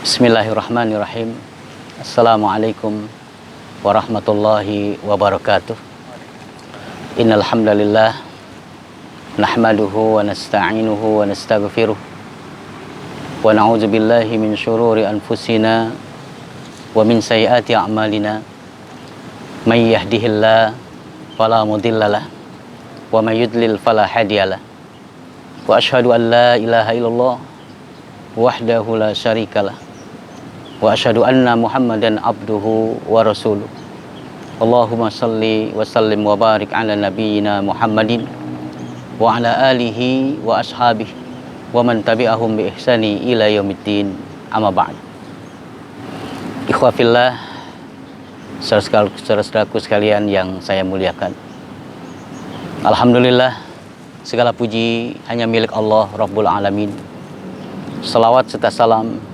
Bismillahirrahmanirrahim. Assalamualaikum warahmatullahi wabarakatuh. Innal hamdalillah nahmaduhu wa nasta'inuhu wa nastaghfiruh wa na'udzu billahi min syururi anfusina wa min sayyiati a'malina. May yahdihillahu fala mudhillalah wa may yudlil fala hadiyalah. Wa asyhadu an la ilaha illallah wahdahu la syarikalah wa asyhadu anna Muhammadan abduhu wa rasuluh. Allahumma salli wa sallim wa barik ala nabiyyina Muhammadin wa ala alihi wa ashabihi wa man tabi'ahum bi ihsani ila yaumiddin. Amma ba'd. Ikhwa fillah, saudara-saudaraku sekalian yang saya muliakan, alhamdulillah, segala puji hanya milik Allah Rabbul Alamin. Salawat serta salam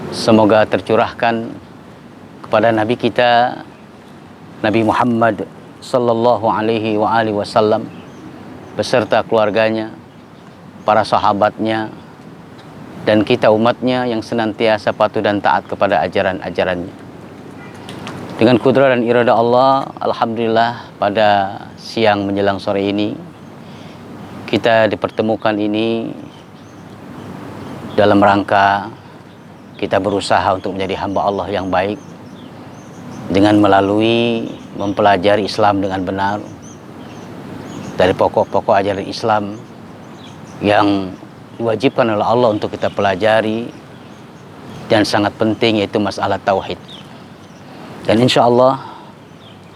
semoga tercurahkan kepada Nabi kita, Nabi Muhammad sallallahu alaihi wa alihi wasallam, beserta keluarganya, para sahabatnya, dan kita umatnya yang senantiasa patuh dan taat kepada ajaran-ajarannya. Dengan kudrah dan irada Allah, alhamdulillah, pada siang menjelang sore ini kita dipertemukan ini dalam rangka kita berusaha untuk menjadi hamba Allah yang baik dengan melalui mempelajari Islam dengan benar dari pokok-pokok ajaran Islam yang diwajibkan oleh Allah untuk kita pelajari dan sangat penting, yaitu masalah tauhid. Dan insya Allah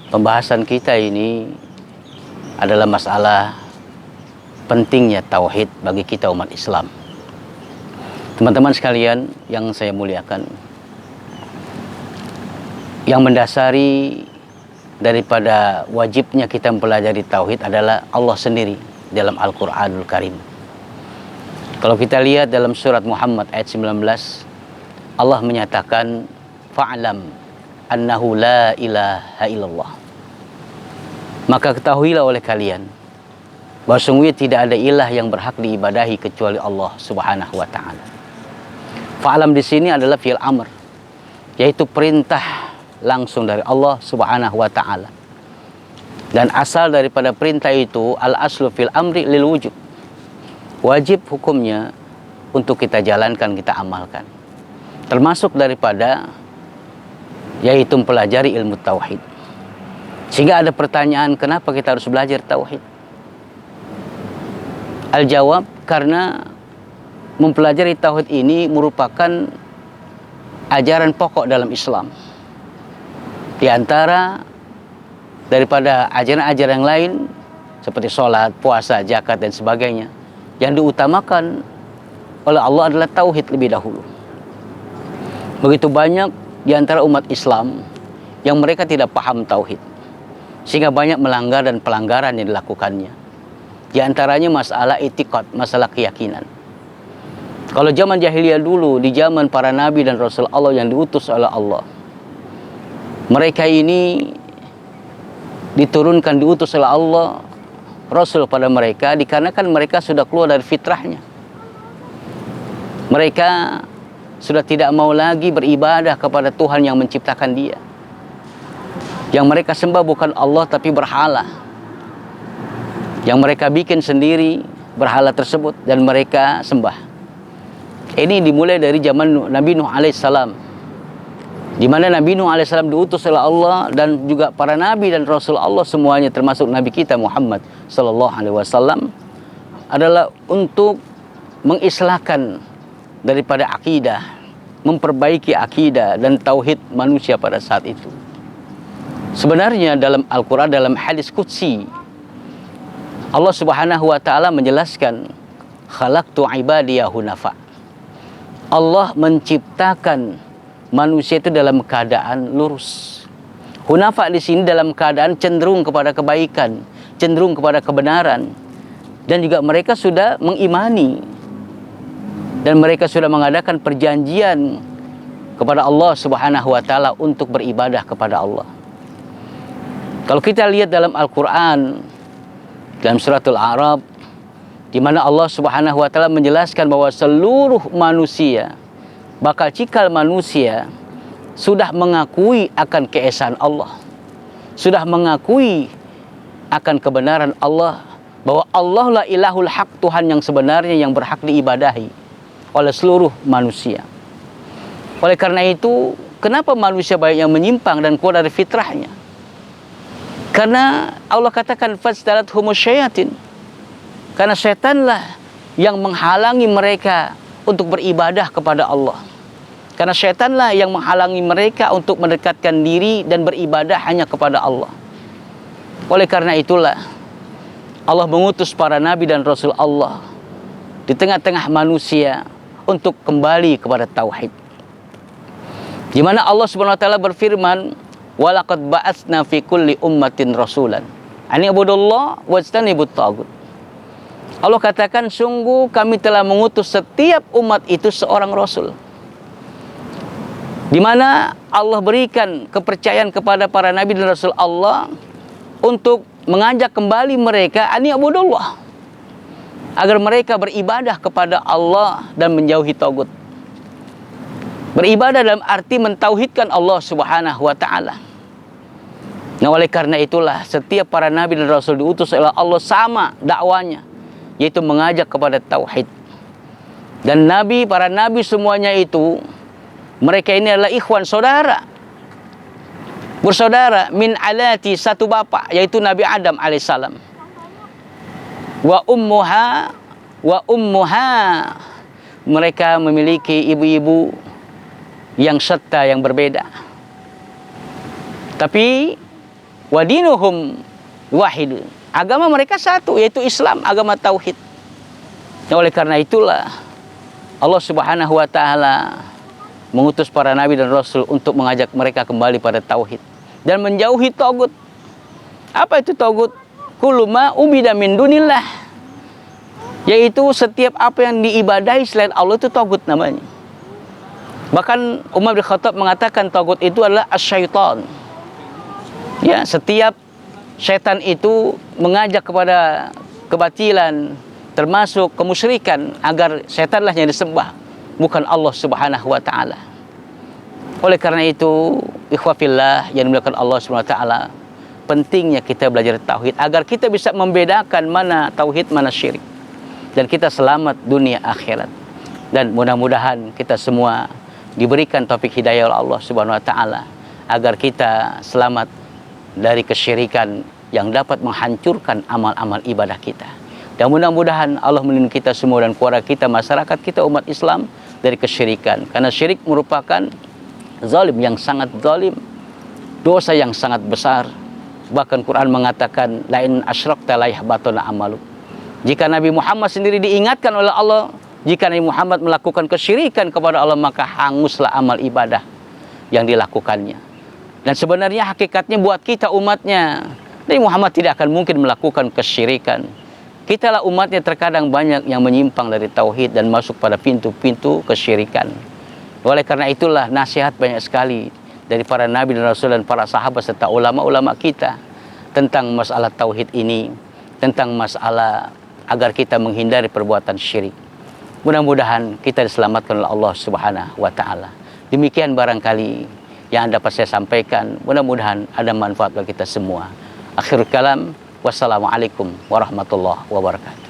pembahasan kita ini adalah masalah pentingnya tauhid bagi kita umat Islam. Teman-teman sekalian yang saya muliakan, yang mendasari daripada wajibnya kita mempelajari tauhid adalah Allah sendiri dalam Al-Quranul Karim. Kalau kita lihat dalam surat Muhammad ayat 19, Allah menyatakan, fa'lam annahu la ilaha illallah. Maka ketahuilah oleh kalian bahwa sungguhnya tidak ada ilah yang berhak diibadahi kecuali Allah Subhanahu wa taala. Fa'lam di sini adalah fi'il amr, yaitu perintah langsung dari Allah Subhanahu wa taala. Dan asal daripada perintah itu, al-aslu fil amri lil wujub. Wajib hukumnya untuk kita jalankan, kita amalkan. Termasuk daripada yaitu mempelajari ilmu tauhid. Sehingga ada pertanyaan, kenapa kita harus belajar tauhid? Al-jawab, karena mempelajari tauhid ini merupakan ajaran pokok dalam Islam. Di antara daripada ajaran-ajaran yang lain seperti sholat, puasa, zakat dan sebagainya, yang diutamakan oleh Allah adalah tauhid lebih dahulu. Begitu banyak di antara umat Islam yang mereka tidak paham tauhid, sehingga banyak melanggar dan pelanggaran yang dilakukannya. Di antaranya masalah itikad, masalah keyakinan. Kalau zaman jahiliyah dulu, di zaman para nabi dan rasul Allah yang diutus oleh Allah, mereka ini diturunkan, diutus oleh Allah rasul pada mereka dikarenakan mereka sudah keluar dari fitrahnya. Mereka sudah tidak mau lagi beribadah kepada Tuhan yang menciptakan dia. Yang mereka sembah bukan Allah tapi berhala, yang mereka bikin sendiri berhala tersebut dan mereka sembah. Ini dimulai dari zaman Nabi Nuh alaihissalam, di mana Nabi Nuh alaihissalam diutus oleh Allah, dan juga para nabi dan rasul Allah semuanya, termasuk Nabi kita Muhammad sallallahu alaihi wasallam, adalah untuk mengislahkan daripada akidah, memperbaiki akidah dan tauhid manusia pada saat itu. Sebenarnya dalam Al-Quran, dalam hadis qudsi, Allah Subhanahu wa taala menjelaskan, khalaqtu ibadiya hunafa. Allah menciptakan manusia itu dalam keadaan lurus. Hunafa di sini dalam keadaan cenderung kepada kebaikan, cenderung kepada kebenaran, dan juga mereka sudah mengimani dan mereka sudah mengadakan perjanjian kepada Allah Subhanahu wa taala untuk beribadah kepada Allah. Kalau kita lihat dalam Al-Quran, dalam suratul A'raf, di mana Allah Subhanahu wa taala menjelaskan bahwa seluruh manusia bakal cikal manusia sudah mengakui akan keesaan Allah, sudah mengakui akan kebenaran Allah, bahwa Allah la ilahul haq, Tuhan yang sebenarnya yang berhak diibadahi oleh seluruh manusia. Oleh karena itu, kenapa manusia banyak yang menyimpang dan keluar dari fitrahnya? Karena Allah katakan fastalathum syayatin, karena setanlah yang menghalangi mereka untuk beribadah kepada Allah. Karena setanlah yang menghalangi mereka untuk mendekatkan diri dan beribadah hanya kepada Allah. Oleh karena itulah Allah mengutus para nabi dan rasul Allah di tengah-tengah manusia untuk kembali kepada tauhid. Di mana Allah Subhanahu wa taala berfirman, "Walaqad ba'atsna fi kulli ummatin rasulan an i'budullaha wajtanibut taghut." Allah katakan, sungguh kami telah mengutus setiap umat itu seorang rasul. Di mana Allah berikan kepercayaan kepada para nabi dan rasul Allah untuk mengajak kembali mereka ani abudullah, agar mereka beribadah kepada Allah dan menjauhi tagut. Beribadah dalam arti mentauhidkan Allah Subhanahu wa taala. Nah, oleh karena itulah setiap para nabi dan rasul diutus oleh Allah sama dakwanya, yaitu mengajak kepada tauhid. Dan para nabi semuanya itu, mereka ini adalah ikhwan, saudara, bersaudara min alati, satu bapak, yaitu Nabi Adam alaihissalam. Wa ummuha, mereka memiliki ibu-ibu yang setta, yang berbeda. Tapi wadinuhum wahid, agama mereka satu, yaitu Islam, agama tauhid. Oleh karena itulah Allah Subhanahu wa taala mengutus para nabi dan rasul untuk mengajak mereka kembali pada tauhid dan menjauhi tagut. Apa itu tagut? Kullu ma ubida min dunillah, yaitu setiap apa yang diibadahi selain Allah itu tagut namanya. Bahkan Umar bin Khattab mengatakan tagut itu adalah asyaitan. Ya, setiap setan itu mengajak kepada kebatilan, termasuk kemusyrikan, agar setanlah yang disembah, bukan Allah Subhanahu wa taala. Oleh karena itu, ikhwafillah yang dimuliakan Allah Subhanahu wa taala, pentingnya kita belajar tauhid agar kita bisa membedakan mana tauhid, mana syirik, dan kita selamat dunia akhirat. Dan mudah-mudahan kita semua diberikan taufik hidayah oleh Allah Subhanahu wa taala agar kita selamat dari kesyirikan yang dapat menghancurkan amal-amal ibadah kita. Dan mudah-mudahan Allah melindungi kita semua dan keluarga kita, masyarakat kita, umat Islam, dari kesyirikan. Karena syirik merupakan zalim yang sangat zalim, dosa yang sangat besar. Bahkan Quran mengatakan, lain asyrakta la yahbatuna amalu. Jika Nabi Muhammad sendiri diingatkan oleh Allah, jika Nabi Muhammad melakukan kesyirikan kepada Allah, maka hanguslah amal ibadah yang dilakukannya. Dan sebenarnya hakikatnya buat kita umatnya, Nabi Muhammad tidak akan mungkin melakukan kesyirikan. Kitalah umatnya terkadang banyak yang menyimpang dari tauhid dan masuk pada pintu-pintu kesyirikan. Oleh karena itulah nasihat banyak sekali dari para nabi dan rasul dan para sahabat serta ulama-ulama kita tentang masalah tauhid ini, tentang masalah agar kita menghindari perbuatan syirik. Mudah-mudahan kita diselamatkan oleh Allah Subhanahu wa taala. Demikian barangkali yang dapat saya sampaikan, mudah-mudahan ada manfaat bagi kita semua. Akhirul kalam, wassalamualaikum warahmatullahi wabarakatuh.